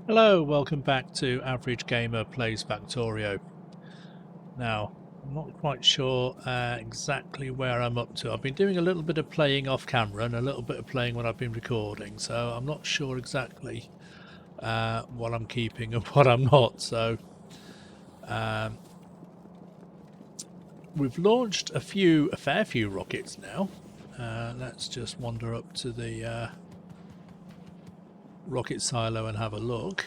Hello, welcome back to Average Gamer Plays Factorio. Now, I'm not quite sure exactly where I'm up to. I've been doing a little bit of playing off camera and a little bit of playing when I've been recording, so I'm not sure exactly what I'm keeping and what I'm not. So we've launched a fair few rockets now. Let's just wander up to the rocket silo and have a look.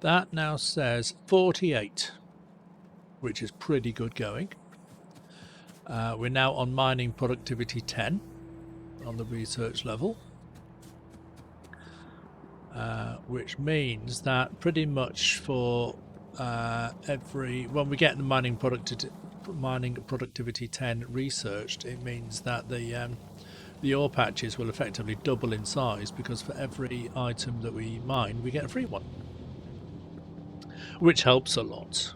That now says 48, which is pretty good going. We're now on mining productivity 10 on the research level, which means that pretty much for when we get the mining productivity 10 researched, it means that the ore patches will effectively double in size, because for every item that we mine we get a free one, which helps a lot.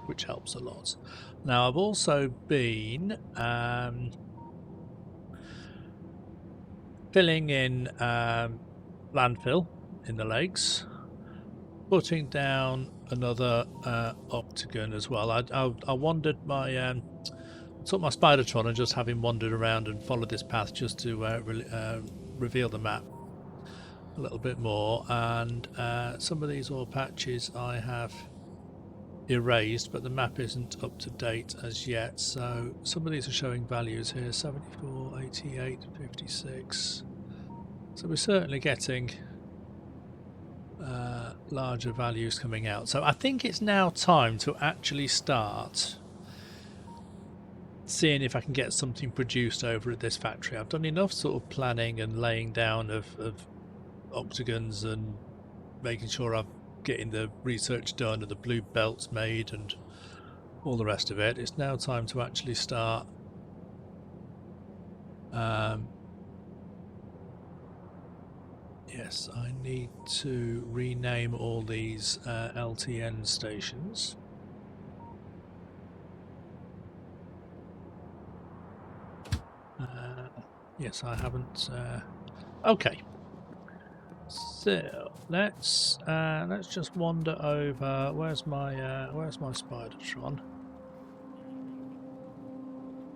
Now I've also been filling in landfill in the lakes, putting down another octagon as well. I wandered took my Spidertron and just having wandered around and followed this path just to reveal the map a little bit more, and some of these ore patches I have erased, but the map isn't up to date as yet, so some of these are showing values here: 74, 88, 56. So we're certainly getting larger values coming out. So I think it's now time to actually start seeing if I can get something produced over at this factory. I've done enough sort of planning and laying down of octagons and making sure I'm getting the research done and the blue belts made and all the rest of it. It's now time to actually start yes, I need to rename all these LTN stations. Yes, I haven't. Okay, so let's just wander over. Where's my Spidertron?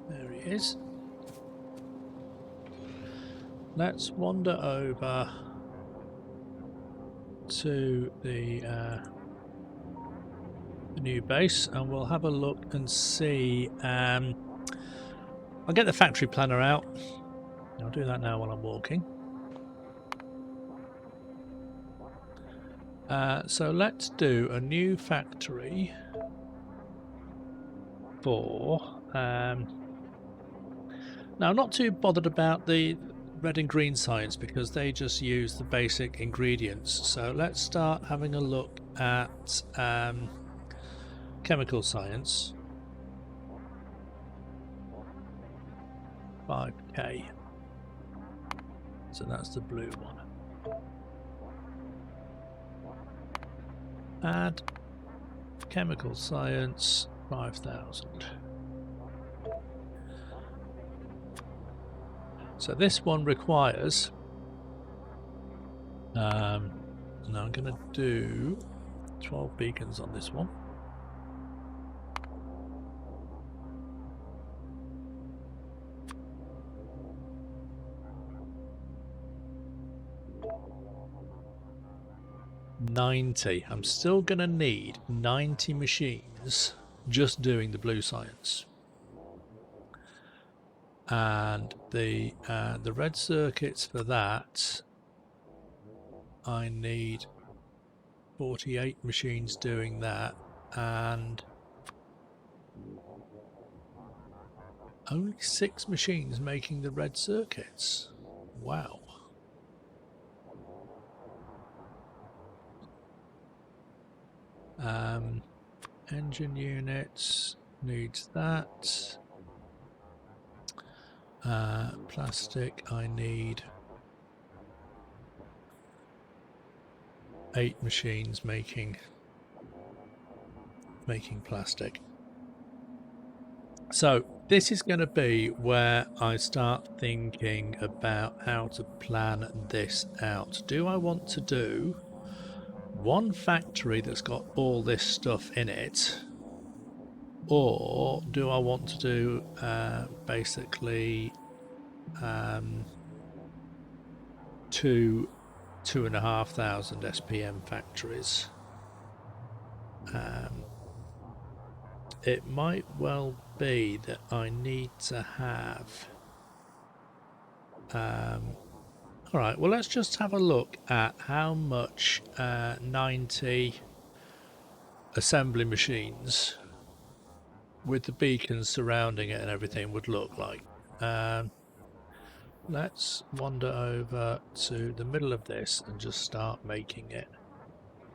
There he is. Let's wander over to the new base, and we'll have a look and see. I'll get the factory planner out. I'll do that now while I'm walking. So let's do a new factory for. Now, I'm not too bothered about the red and green science because they just use the basic ingredients. So let's start having a look at chemical science. 5k. So that's the blue one. Add chemical science 5,000. So this one requires now I'm going to do 12 beacons on this one. I'm still going to need 90 machines just doing the blue science, and the red circuits for that I need 48 machines doing that, and only 6 machines making the red circuits. Wow. Engine units needs that. Plastic, I need 8 machines making plastic. So this is going to be where I start thinking about how to plan this out. Do I want to do one factory that's got all this stuff in it, or do I want to do basically 2,500 SPM factories? It might well be that I need to have all right, well, let's just have a look at how much 90 assembly machines with the beacons surrounding it and everything would look like. Let's wander over to the middle of this and just start making it.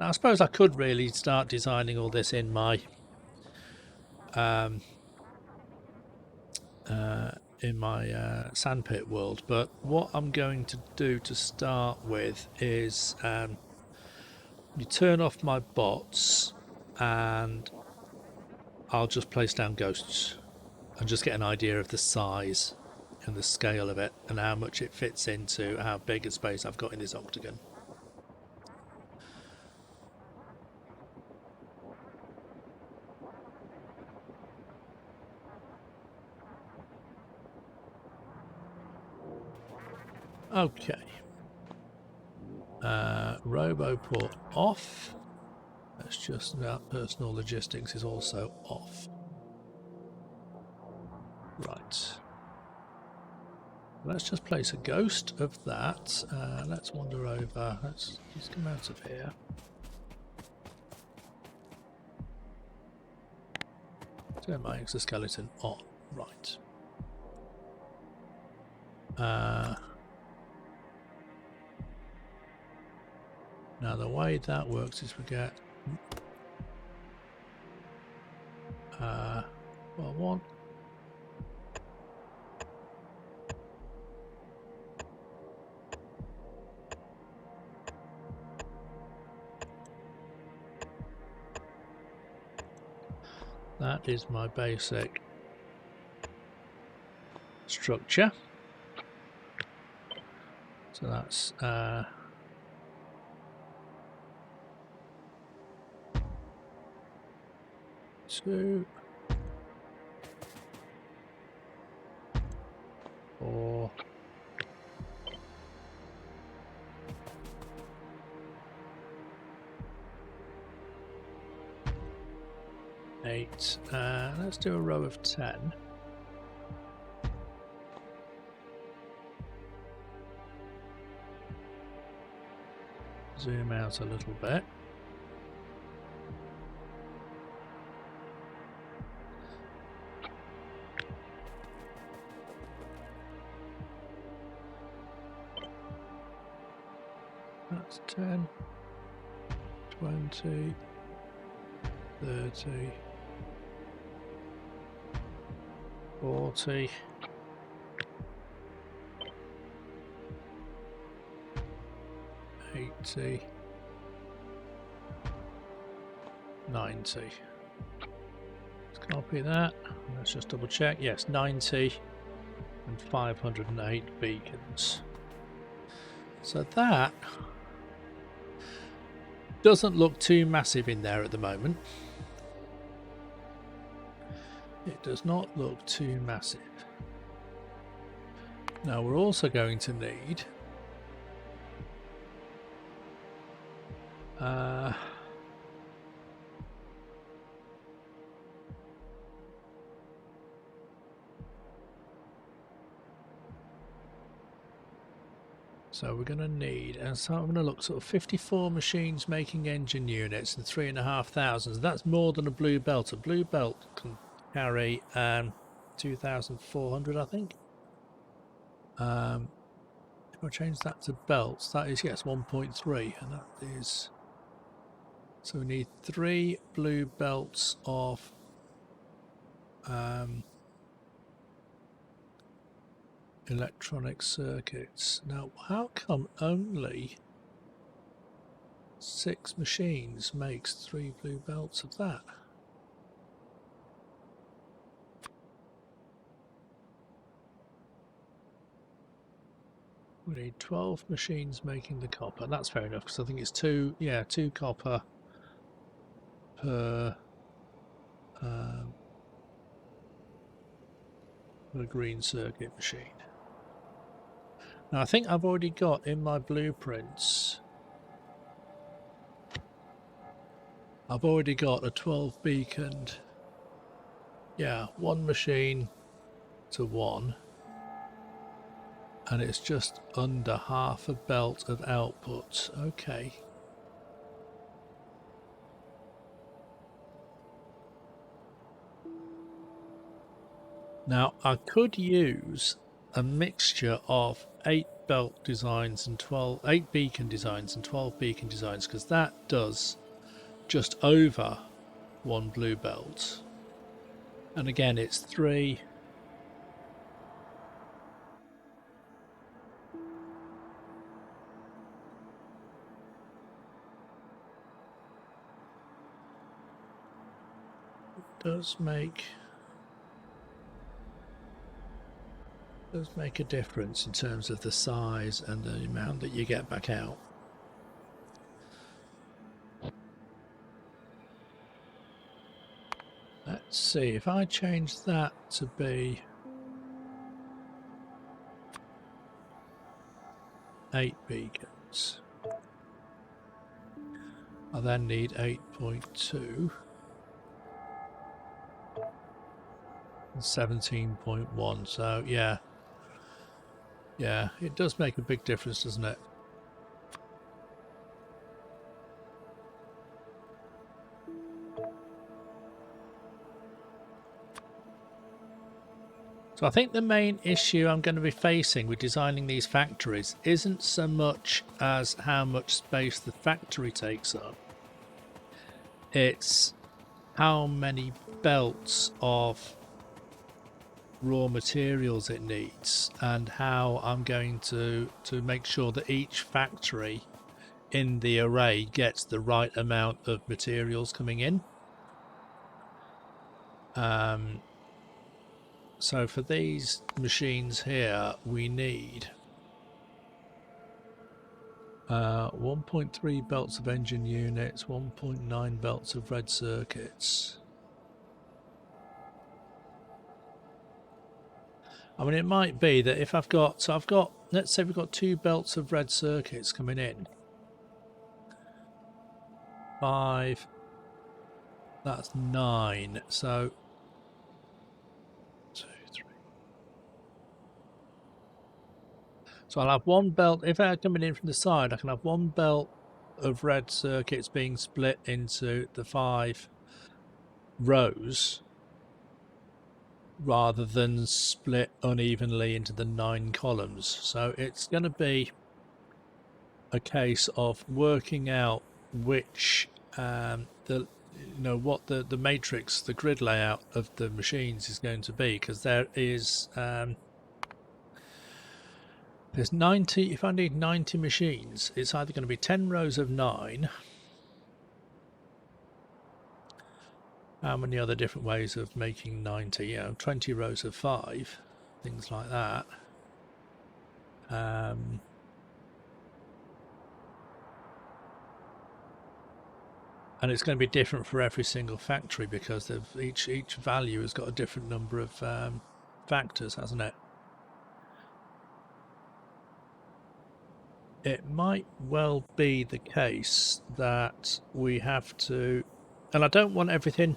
Now, I suppose I could really start designing all this in my sandpit world, but what I'm going to do to start with is you turn off my bots and I'll just place down ghosts and just get an idea of the size and the scale of it and how much it fits into how big a space I've got in this octagon. Okay. Roboport off. That's just about personal logistics is also off. Right. Let's just place a ghost of that. Let's wander over. Let's just come out of here. Turn my exoskeleton on. Right. Now the way that works is we get well, one. That is my basic structure. So that's 2, 4, 8. Let's do a row of 10. Zoom out a little bit. That's 10, 20, 30, 40, 80, 90. Let's copy that. Let's just double check. Yes, 90 and 508 beacons. So that doesn't look too massive in there at the moment. It does not look too massive. Now we're also going to need so we're going to need, and so I'm going to look sort of 54 machines making engine units and 3,500. That's more than a blue belt. A blue belt can carry 2,400, I think. If I change that to belts, that is, yes, 1.3, and that is, so we need 3 blue belts of electronic circuits. Now, how come only 6 machines makes 3 blue belts of that? We need 12 machines making the copper. That's fair enough, because I think it's two copper per the green circuit machine. Now I think I've already got in my blueprints, I've already got a 12 beaconed, one machine to one, and it's just under half a belt of output. Okay. Now I could use a mixture of 8 belt designs and 8 beacon designs and 12 beacon designs, because that does just over one blue belt. And again, it's 3 does make a difference in terms of the size and the amount that you get back out. Let's see, if I change that to be 8 beacons, I then need 8.2 and 17.1. So yeah, it does make a big difference, doesn't it? So I think the main issue I'm going to be facing with designing these factories isn't so much as how much space the factory takes up. It's how many belts of raw materials it needs, and how I'm going to make sure that each factory in the array gets the right amount of materials coming in. So for these machines here, we need 1.3 belts of engine units, 1.9 belts of red circuits. I mean, it might be that if I've got, let's say we've got 2 belts of red circuits coming in. 5, that's 9, so 2, 3. So I'll have 1 belt, if I'm coming in from the side, I can have 1 belt of red circuits being split into the 5 rows, rather than split unevenly into the 9 columns. So it's going to be a case of working out which what the matrix, the grid layout of the machines is going to be, because there is there's 90. If I need 90 machines, it's either going to be 10 rows of 9. How many other different ways of making 90? 20 rows of 5, things like that. And it's going to be different for every single factory, because each value has got a different number of factors, hasn't it? It might well be the case that we have to, and I don't want everything,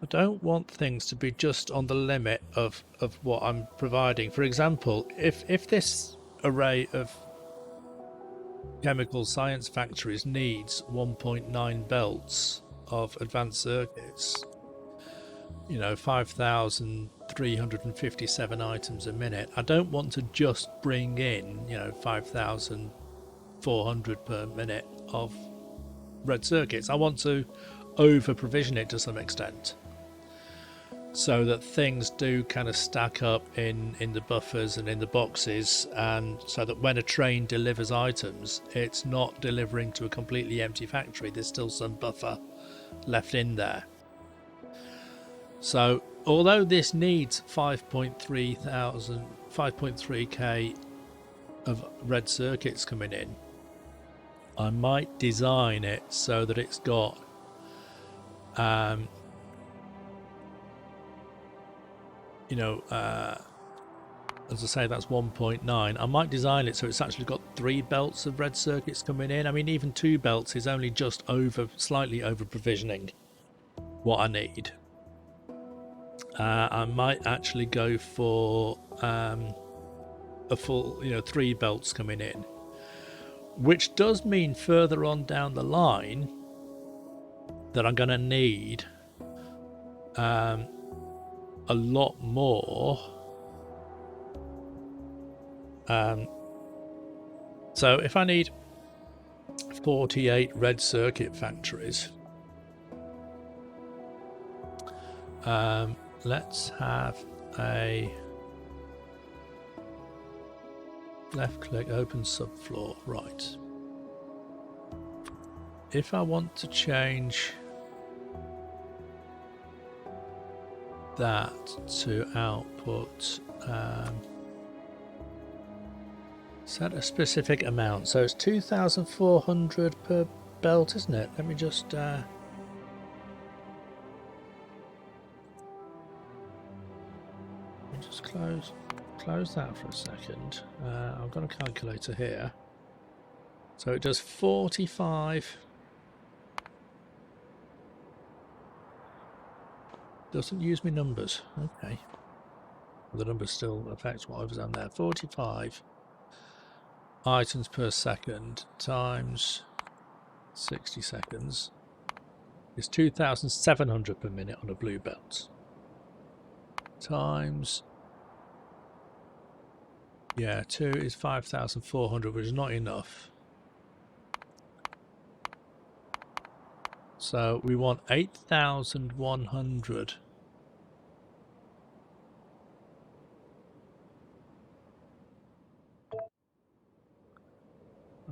I don't want things to be just on the limit of what I'm providing. For example, if this array of chemical science factories needs 1.9 belts of advanced circuits, 5,357 items a minute, I don't want to just bring in 5,400 per minute of red circuits. I want to over provision it to some extent, so that things do kind of stack up in the buffers and in the boxes, and so that when a train delivers items, it's not delivering to a completely empty factory. There's still some buffer left in there. So although this needs 5.3k of red circuits coming in, I might design it so that it's got you know, as I say, that's 1.9. I might design it so it's actually got 3 belts of red circuits coming in. I mean, even 2 belts is only just slightly over provisioning what I need. I might actually go for a full, 3 belts coming in, which does mean further on down the line that I'm going to need a lot more. So if I need 48 red circuit factories, let's have a left click, open subfloor. Right. If I want to change that to output, set a specific amount. So it's 2,400 per belt, isn't it? Let me just close that for a second. I've got a calculator here. So it does 45. Doesn't use me numbers. Okay. The numbers still affect what I was on there. 45 items per second times 60 seconds is 2,700 per minute on a blue belt. Times, 2 is 5,400, which is not enough. So we want 8,100.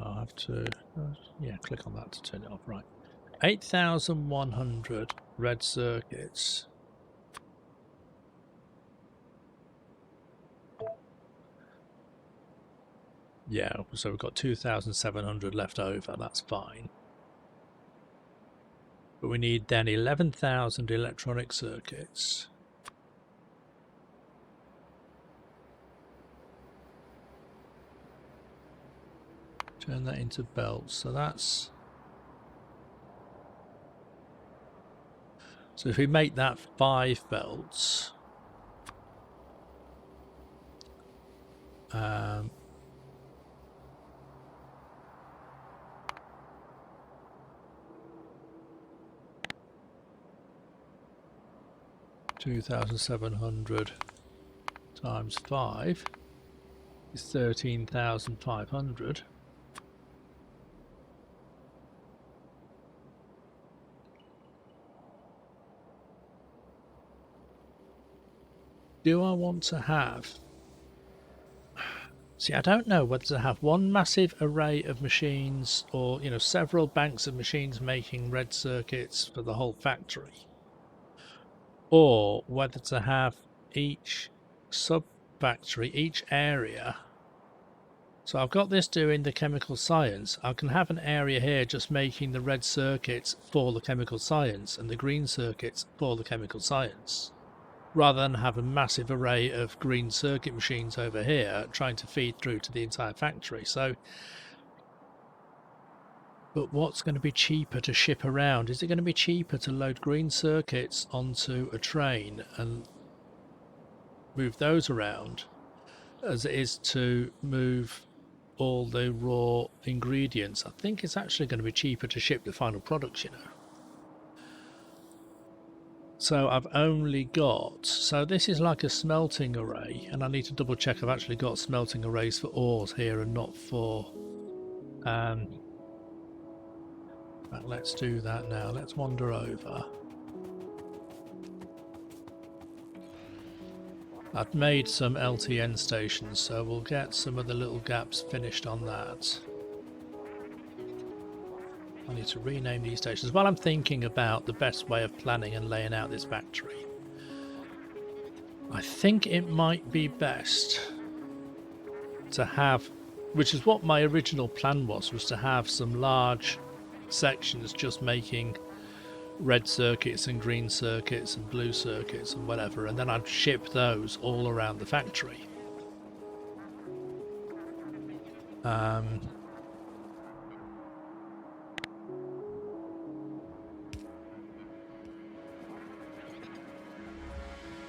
I'll have to, click on that to turn it off. Right, 8,100 red circuits. Yeah, so we've got 2,700 left over. That's fine. But we need then 11,000 electronic circuits. Turn that into belts. So that's... So if we make that 5 belts... 2,700 times 5 is 13,500. Do I want to have... See, I don't know whether to have one massive array of machines or, several banks of machines making red circuits for the whole factory. Or whether to have each sub-factory, each area. So I've got this doing the chemical science. I can have an area here just making the red circuits for the chemical science and the green circuits for the chemical science, rather than have a massive array of green circuit machines over here trying to feed through to the entire factory. So, but what's going to be cheaper to ship around? Is it going to be cheaper to load green circuits onto a train and move those around as it is to move all the raw ingredients? I think it's actually going to be cheaper to ship the final products, So I've only got... So this is like a smelting array, and I need to double check I've actually got smelting arrays for ores here and not for... Right, let's do that now. Let's wander over. I've made some LTN stations, so we'll get some of the little gaps finished on that. I need to rename these stations while I'm thinking about the best way of planning and laying out this factory. I think it might be best to have which is what my original plan was to have some large sections just making red circuits and green circuits and blue circuits and whatever, and then I'd ship those all around the factory.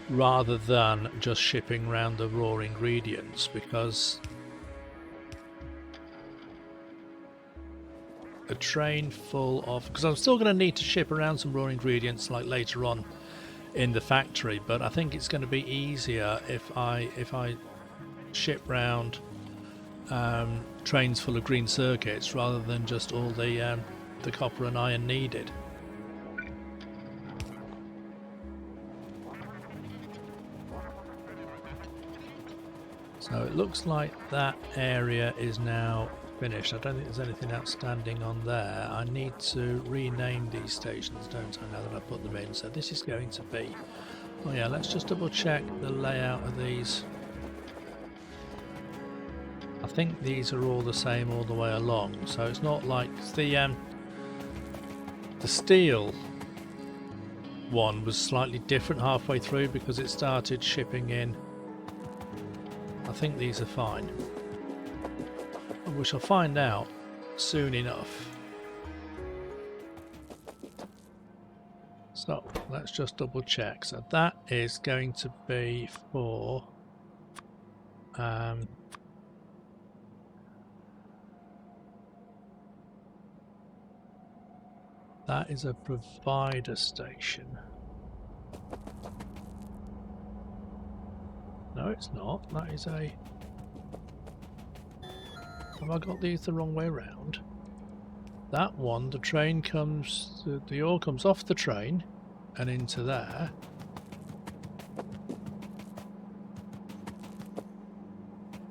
Rather than just shipping around the raw ingredients, because a train full of, because I'm still going to need to ship around some raw ingredients like later on in the factory, but I think it's going to be easier if I ship round trains full of green circuits rather than just all the copper and iron needed. So it looks like that area is now finished. I don't think there's anything outstanding on there. I need to rename these stations, don't I, now that I put them in. So this is going to be... Oh yeah, let's just double check the layout of these. I think these are all the same all the way along. So it's not like the steel one was slightly different halfway through because it started shipping in. I think these are fine. We shall find out soon enough. So let's just double check. So that is going to be for that is a provider station. No, it's not. That is a... Have I got these the wrong way around? That one, the train comes... The ore comes off the train and into there.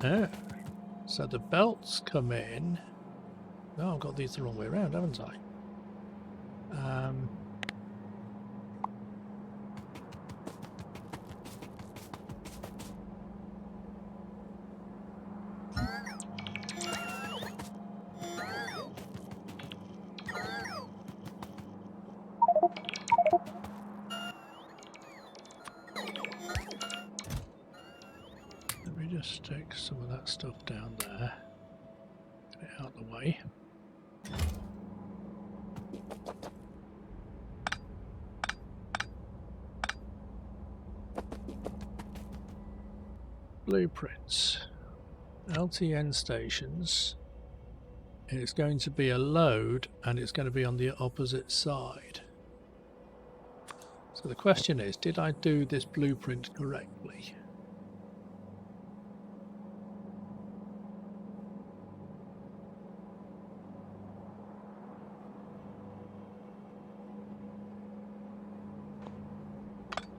Oh. So the belts come in... No, I've got these the wrong way around, haven't I? Let me just stick some of that stuff down there. Get it out of the way. Blueprints. LTN stations. It's going to be a load and it's going to be on the opposite side. So the question is, did I do this blueprint correctly?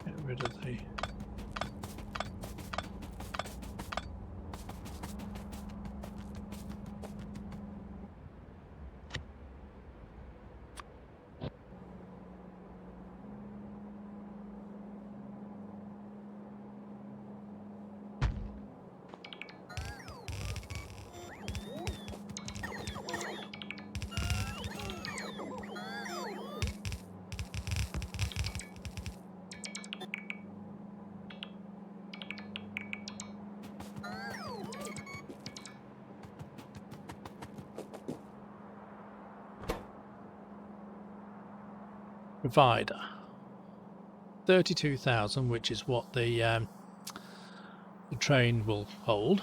Get rid of the... Provider 32,000, which is what the train will hold,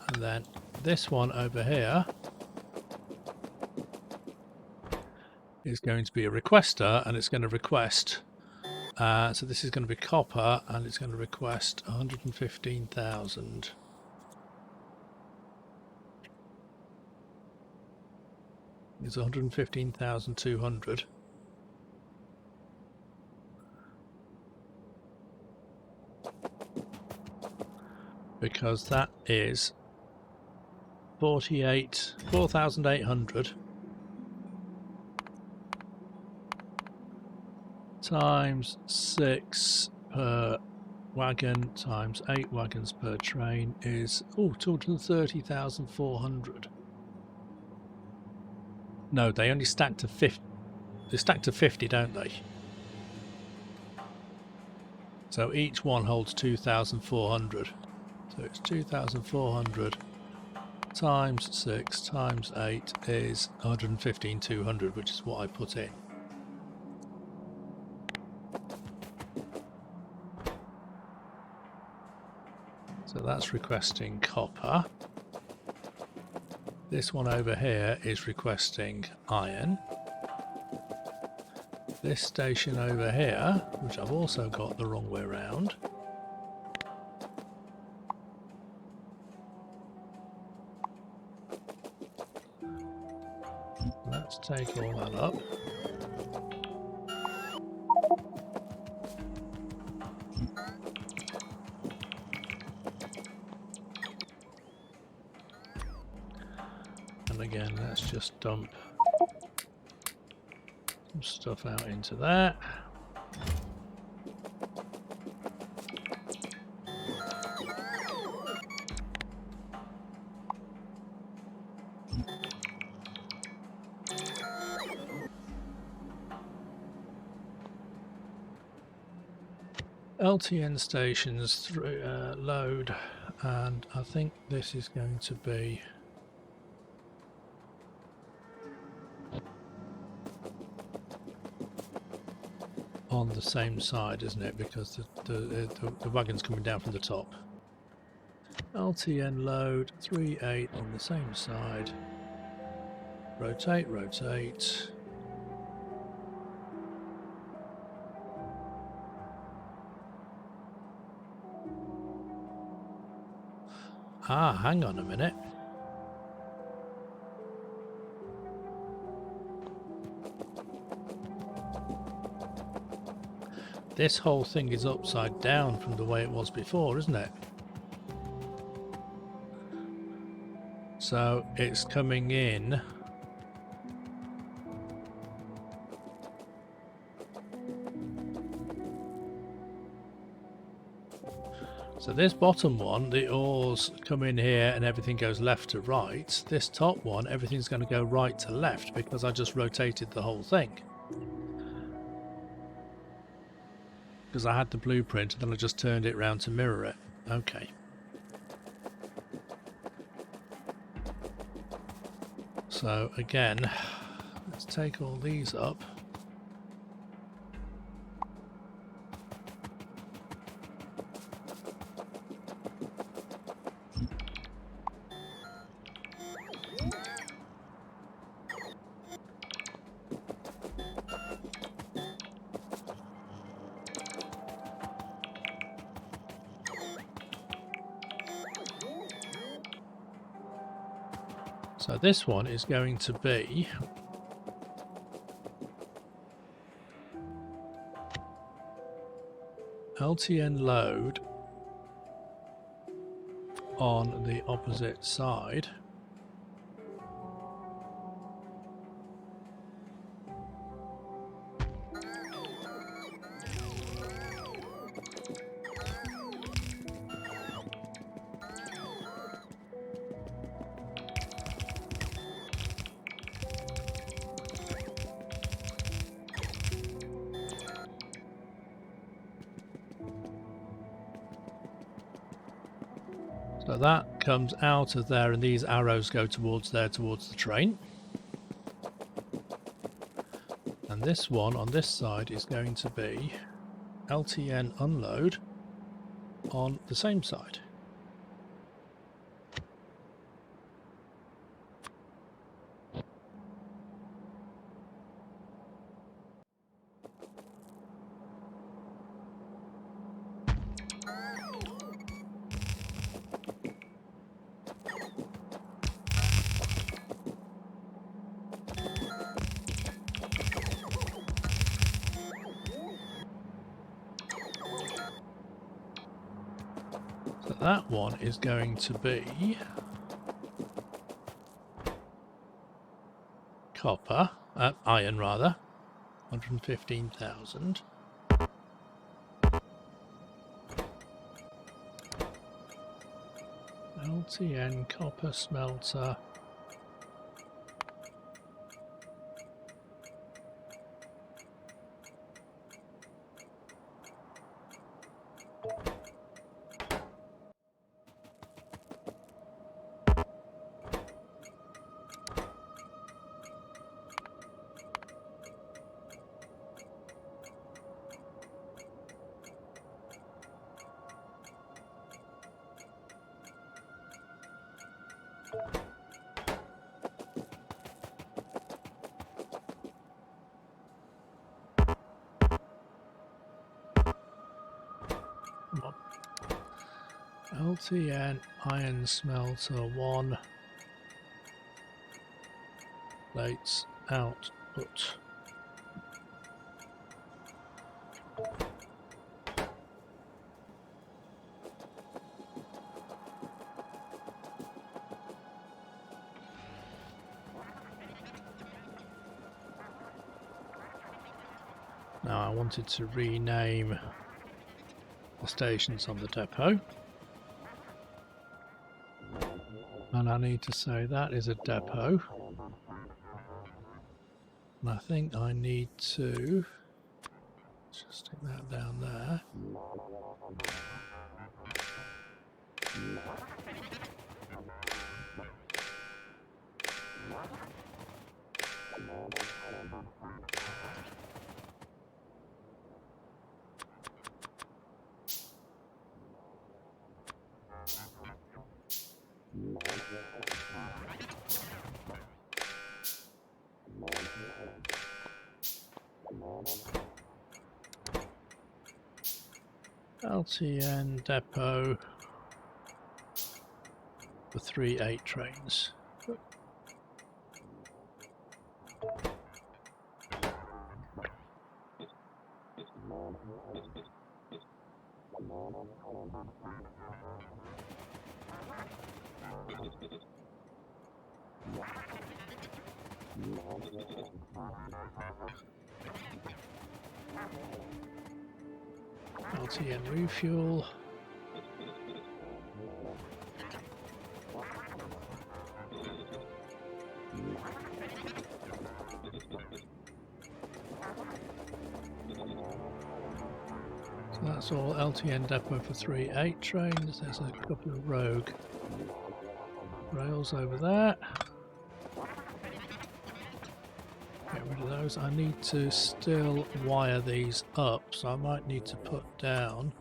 and then this one over here is going to be a requester, and it's going to request so this is going to be copper, and it's going to request 115,000. It's 115,200. Because that is 4,800 times 6 per wagon times 8 wagons per train is 230,400. No, they only stack to 50. They stack to 50, don't they? So each one holds 2,400. So it's 2,400 times 6 times 8 is 115,200, which is what I put in. So that's requesting copper. This one over here is requesting iron. This station over here, which I've also got the wrong way around, let's take all that up. And again, let's just dump some stuff out into that. LTN stations load, and I think this is going to be on the same side, isn't it? Because the wagon's coming down from the top. LTN load 38 on the same side. Rotate, rotate. Ah, hang on a minute. This whole thing is upside down from the way it was before, isn't it? So it's coming in. So this bottom one, the ores come in here and everything goes left to right. This top one, everything's going to go right to left because I just rotated the whole thing. Because I had the blueprint and then I just turned it around to mirror it. Okay. So again, let's take all these up. So this one is going to be LTN load on the opposite side. So that comes out of there and these arrows go towards there, towards the train. And this one on this side is going to be LTN unload on the same side. So that one is going to be copper, iron rather, 115,000. LTN copper smelter. LTN iron smelter 1 plates output. Now I wanted to rename the stations on the depot, and I need to say that is a depot, and I think I need to just stick that down there. LTN depot for 3 trains. LTN refuel. So that's all LTN depot for 3 trains. There's a couple of rogue rails over there. Get rid of those. I need to still wire these up, so I might need to put down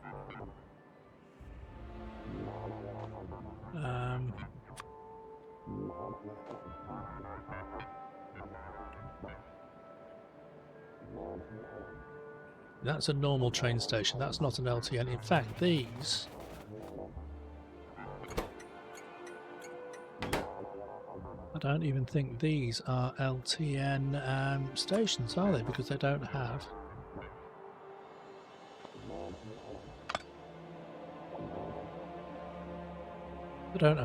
that's a normal train station, that's not an LTN. In fact, these I don't even think these are LTN stations, are they? Because they don't have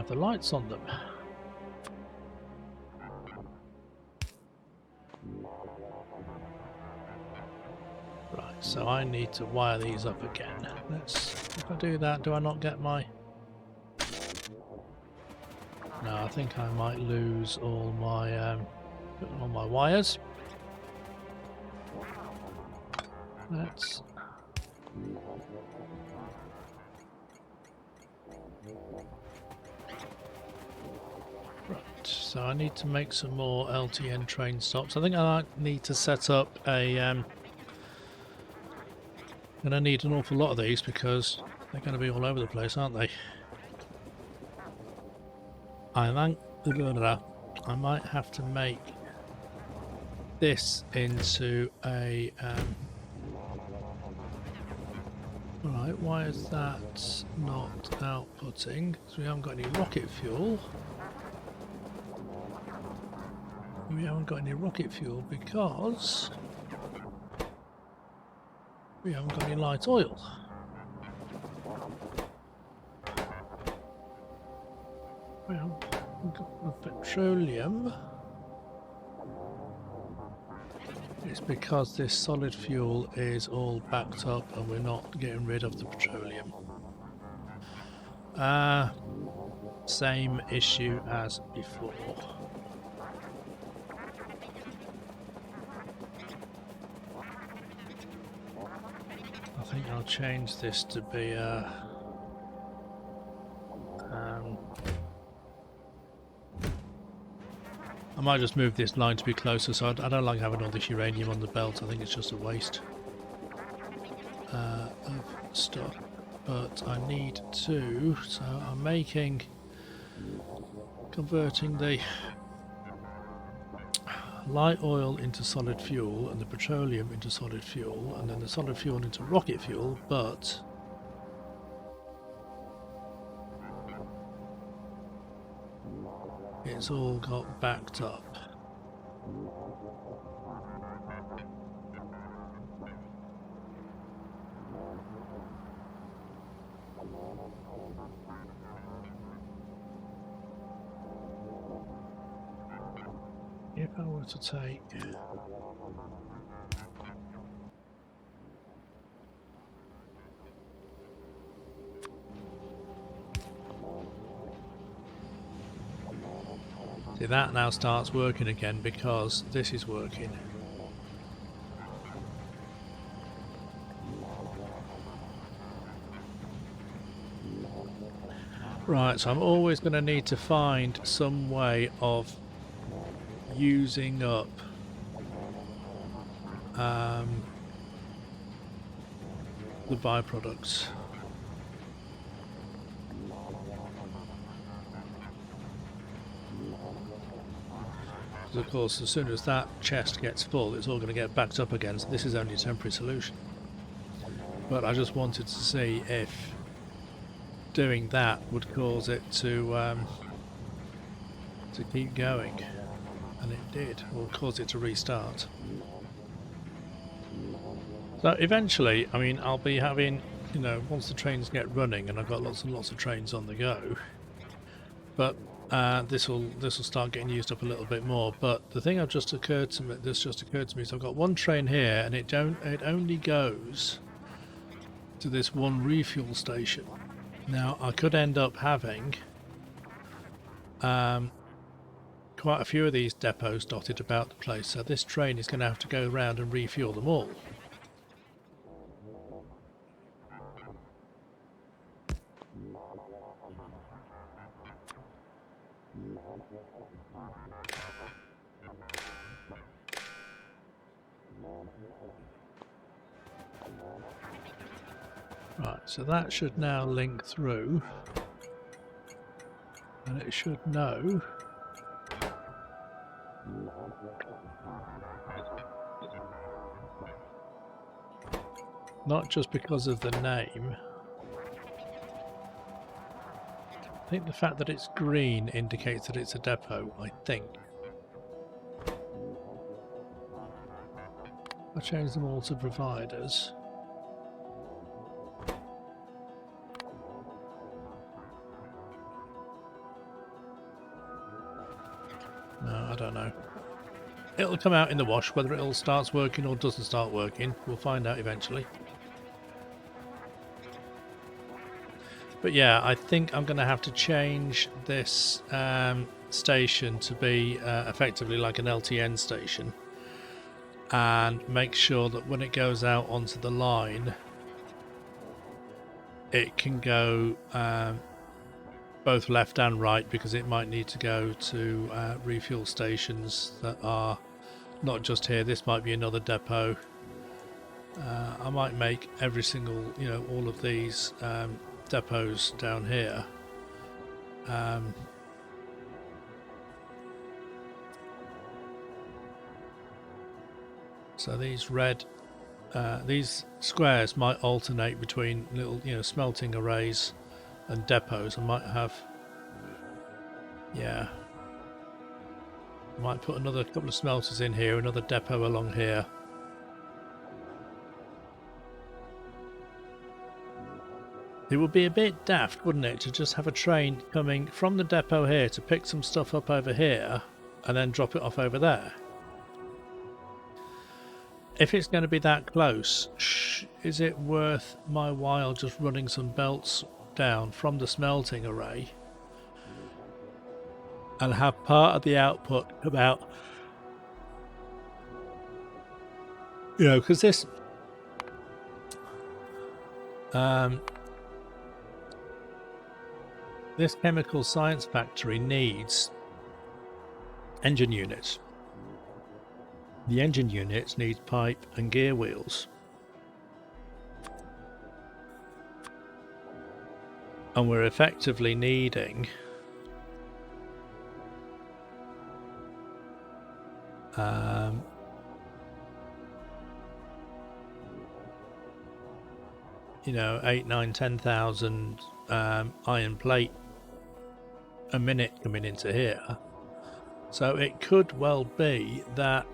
the lights on them. Right, so I need to wire these up again. If I do that, do I not get my... No, I think I might lose all my wires. Let's... Right, so I need to make some more LTN train stops. I think I need to set up a... I'm going to need an awful lot of these because they're going to be all over the place, aren't they? I might have to make this into a... Right, why is that not outputting? Because we haven't got any rocket fuel. We haven't got any rocket fuel because we haven't got any light oil. Well, we've got the petroleum. It's because this solid fuel is all backed up and we're not getting rid of the petroleum. same issue as before. I think I'll change this to be a I might just move this line to be closer, so I don't like having all this uranium on the belt. I think it's just a waste of stuff. But I need to, so I'm converting the light oil into solid fuel and the petroleum into solid fuel and then the solid fuel into rocket fuel, but it's all got backed up. If I were to take see, that now starts working again because this is working. Right, so I'm always going to need to find some way of using up the byproducts. Because of course, as soon as that chest gets full, it's all going to get backed up again, so this is only a temporary solution. But I just wanted to see if doing that would cause it to keep going. And it did, or cause it to restart. So eventually, I mean, I'll be having, you know, once the trains get running, and I've got lots and lots of trains on the go, but this will start getting used up a little bit more. But the thing that's just occurred to me is I've got one train here, and it only goes to this one refuel station. Now I could end up having quite a few of these depots dotted about the place, so this train is going to have to go around and refuel them all. Right, so that should now link through, and it should know not just because of the name. I think the fact that it's green indicates that it's a depot, I think. I'll change them all to providers. No, I don't know. It'll come out in the wash, whether it all starts working or doesn't start working. We'll find out eventually. But yeah, I think I'm going to have to change this station to be effectively like an LTN station, and make sure that when it goes out onto the line, it can go both left and right, because it might need to go to refuel stations that are not just here. This might be another depot. I might make every single, you know, all of these depots down here so these red these squares might alternate between little, you know, smelting arrays and depots. I might have, yeah, I might put another couple of smelters in here, another depot along here. It would be a bit daft, wouldn't it, to just have a train coming from the depot here to pick some stuff up over here and then drop it off over there. If it's going to be that close, is it worth my while just running some belts down from the smelting array and have part of the output come out. You know, because this this chemical science factory needs engine units. The engine units need pipe and gear wheels. And we're effectively needing you know, 8, 9, 10,000 iron plate a minute coming into here. So it could well be that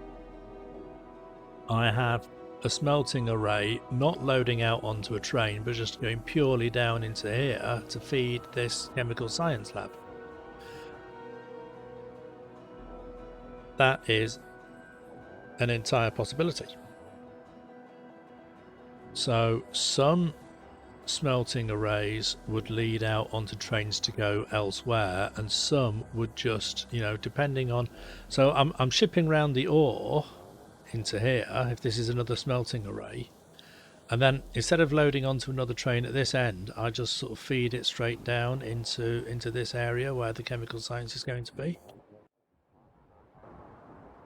I have a smelting array not loading out onto a train, but just going purely down into here to feed this chemical science lab. That is an entire possibility. So some smelting arrays would lead out onto trains to go elsewhere, and some would just, you know, depending on, so I'm shipping round the ore into here if this is another smelting array, and then instead of loading onto another train at this end, I just sort of feed it straight down into this area where the chemical science is going to be.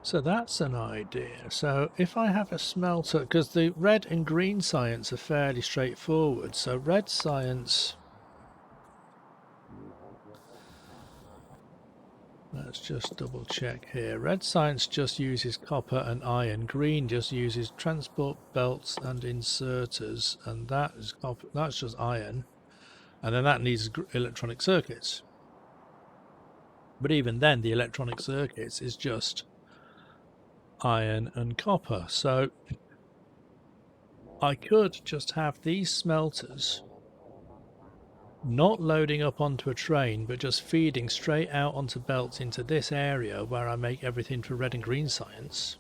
So that's an idea. So if I have a smelter, because the red and green science are fairly straightforward. So red science, let's just double check here. Red science just uses copper and iron. Green just uses transport belts and inserters, and that is copper, that's just iron. And then that needs electronic circuits. But even then, the electronic circuits is just iron and copper. So I could just have these smelters not loading up onto a train, but just feeding straight out onto belts into this area where I make everything for red and green science.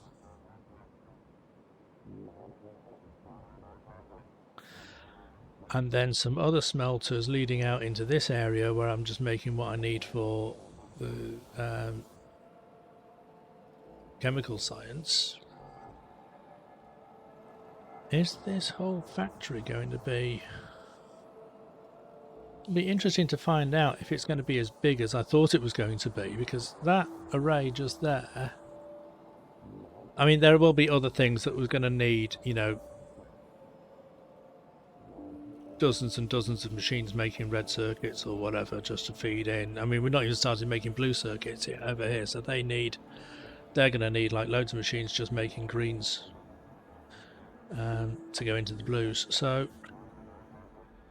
And then some other smelters leading out into this area where I'm just making what I need for the chemical science. Is this whole factory going to be... It'll be interesting to find out if it's going to be as big as I thought it was going to be, because that array just there... I mean, there will be other things that we're going to need, you know, dozens and dozens of machines making red circuits or whatever just to feed in. I mean, we're not even started making blue circuits yet over here, so they're going to need like loads of machines just making greens to go into the blues. So,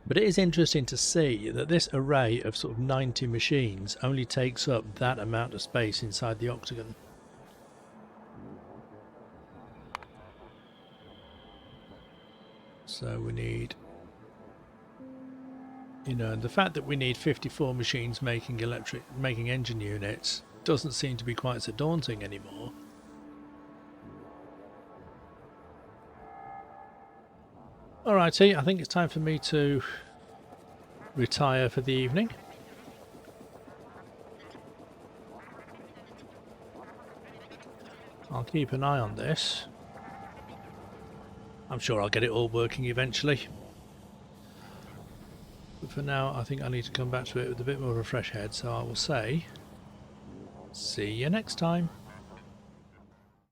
but it is interesting to see that this array of sort of 90 machines only takes up that amount of space inside the octagon. So we need, you know, the fact that we need 54 machines making engine units doesn't seem to be quite so daunting anymore. Alrighty, I think it's time for me to retire for the evening. I'll keep an eye on this. I'm sure I'll get it all working eventually. But for now, I think I need to come back to it with a bit more of a fresh head, so I will say, see you next time.